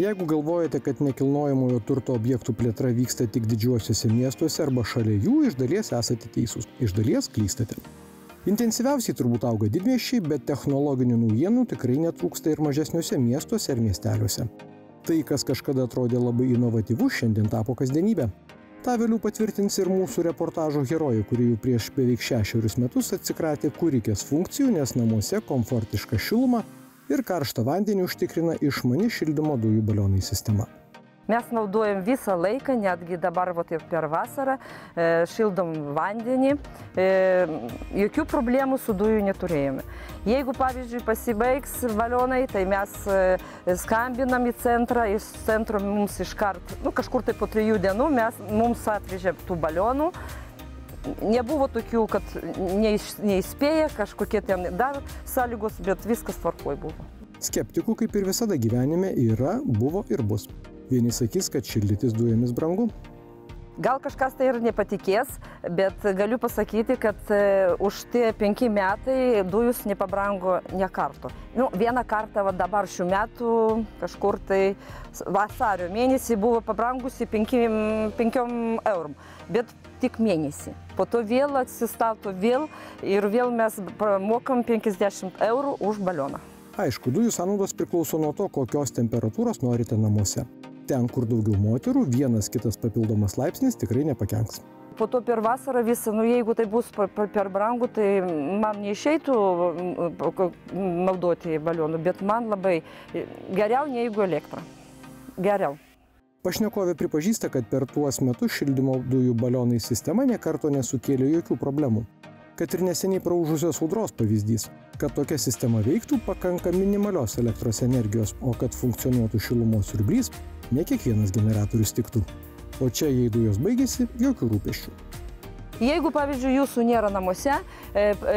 Jeigu galvojate, kad nekilnojamojo turto objektų plėtra vyksta tik didžiuosiuose miestuose arba šalia jų, iš dalies esate teisūs, iš dalies klystate. Intensyviausiai turbūt auga didmiesčiai, bet technologinių naujienų tikrai netrūksta ir mažesniuose miestuose ir miesteliuose. Tai, kas kažkada atrodė labai inovatyvu, šiandien tapo kasdienybė. Ta vėliau patvirtins ir mūsų reportažo herojai, kurie jau prieš beveik 6 metus atsikratė kūrikės funkcijų, nes namuose komfortišką šilumą ir karštą vandenį užtikrina išmani šildymo dujų balionai sistema. Mes naudojam visą laiką, netgi dabar per vasarą, šildom vandenį, jokių problemų su dujų neturėjome. Jeigu, pavyzdžiui, pasibaigs balionai, tai mes skambinam į centrą, iš centro mums iškart, kažkur tai po 3 dienų mums atvežė tų balionų. Nebuvo tokių, kad neįspėja, kažkokie ten dar sąlygos, bet viskas tvarkoj buvo. Skeptikų, kaip ir visada gyvenime, yra, buvo ir bus. Vieni sakys, kad šildytis dujomis brangu. Gal kažkas tai ir nepatikės, bet galiu pasakyti, kad už tie 5 metai dujus nepabrango ne karto. Vieną kartą dabar šių metų kažkur tai vasario mėnesį buvo pabrangusi 5 eurų, bet tik mėnesį. Po to vėl atsistato ir vėl mes mokam 50 eurų už balioną. Aišku, dujų sąnaudos priklauso nuo to, kokios temperatūros norite namuose. Ten, kur daugiau moterų, vienas kitas papildomas laipsnis tikrai nepakenks. Po to per vasarą visą, jeigu tai bus per brangu, tai man neišeitų naudoti balionų, bet man labai geriau negu elektra. Geriau. Pašnekovė pripažįsta, kad per tuos metus šildymo dujų balionai sistema nė karto nesukėlė jokių problemų. Kad ir neseniai praūžusios audros pavyzdys. Kad tokia sistema veiktų, pakanka minimalios elektros energijos, o kad funkcionuotų šilumos siurblys, ne kiekvienas generatorius tiktų. O čia, jei dujos baigėsi, jokių rūpesčių. Jeigu, pavyzdžiui, jūsų nėra namuose,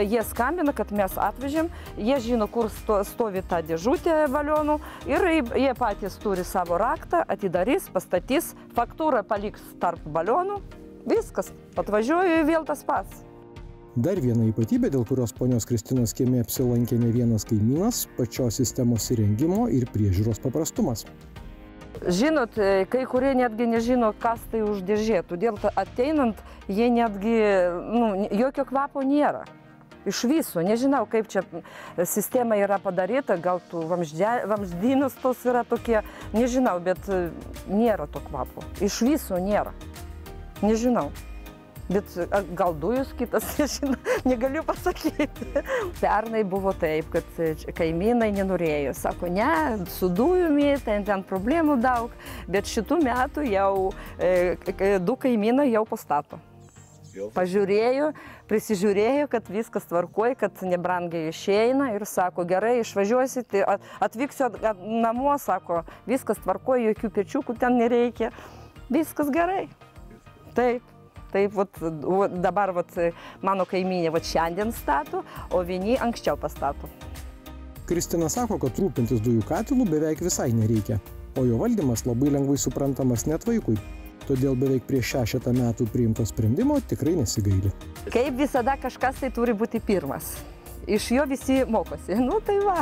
jie skambina, kad mes atvežėm, jie žino, kur stovi ta dėžutė balionų ir jie patys turi savo raktą, atidarys, pastatys, faktūrą paliks tarp balionų, viskas, atvažiuoju vėl tas pats. Dar viena ypatybė, dėl kurios ponios Kristinos kieme apsilankė ne vienas kaimynas, pačios sistemos įrengimo ir priežiūros paprastumas. Žinot, kai kurie netgi nežino, kas tai už dėžė, todėl ateinant, jie netgi, jokio kvapo nėra. Iš viso, nežinau, kaip čia sistema yra padaryta, gal tų vamzdynus tos yra tokie, nežinau, bet nėra to kvapo. Iš viso nėra. Nežinau. Bet gal dujus kitas, negaliu pasakyti. Pernai buvo taip, kad kaimynai nenorėjo. Sako, ne, su dujumi, ten problemų daug, bet šitų metų jau 2 kaimynai jau pastato. Pažiūrėjo, prisižiūrėjo, kad viskas tvarkoja, kad nebrangiai išeina ir sako, gerai, išvažiuosite, atvyksiu namo, sako, viskas tvarkoja, jokių pečiukų ten nereikia, viskas gerai. Taip. Taip, dabar mano kaimynė šiandien stato, o vieni anksčiau pastato. Kristina sako, kad rūpintis dujų katilų beveik visai nereikia, o jo valdymas labai lengvai suprantamas net vaikui. Todėl beveik prieš 6 metų priimto sprendimo tikrai nesigaili. Kaip visada kažkas tai turi būti pirmas. Iš jo visi mokosi. Tai va.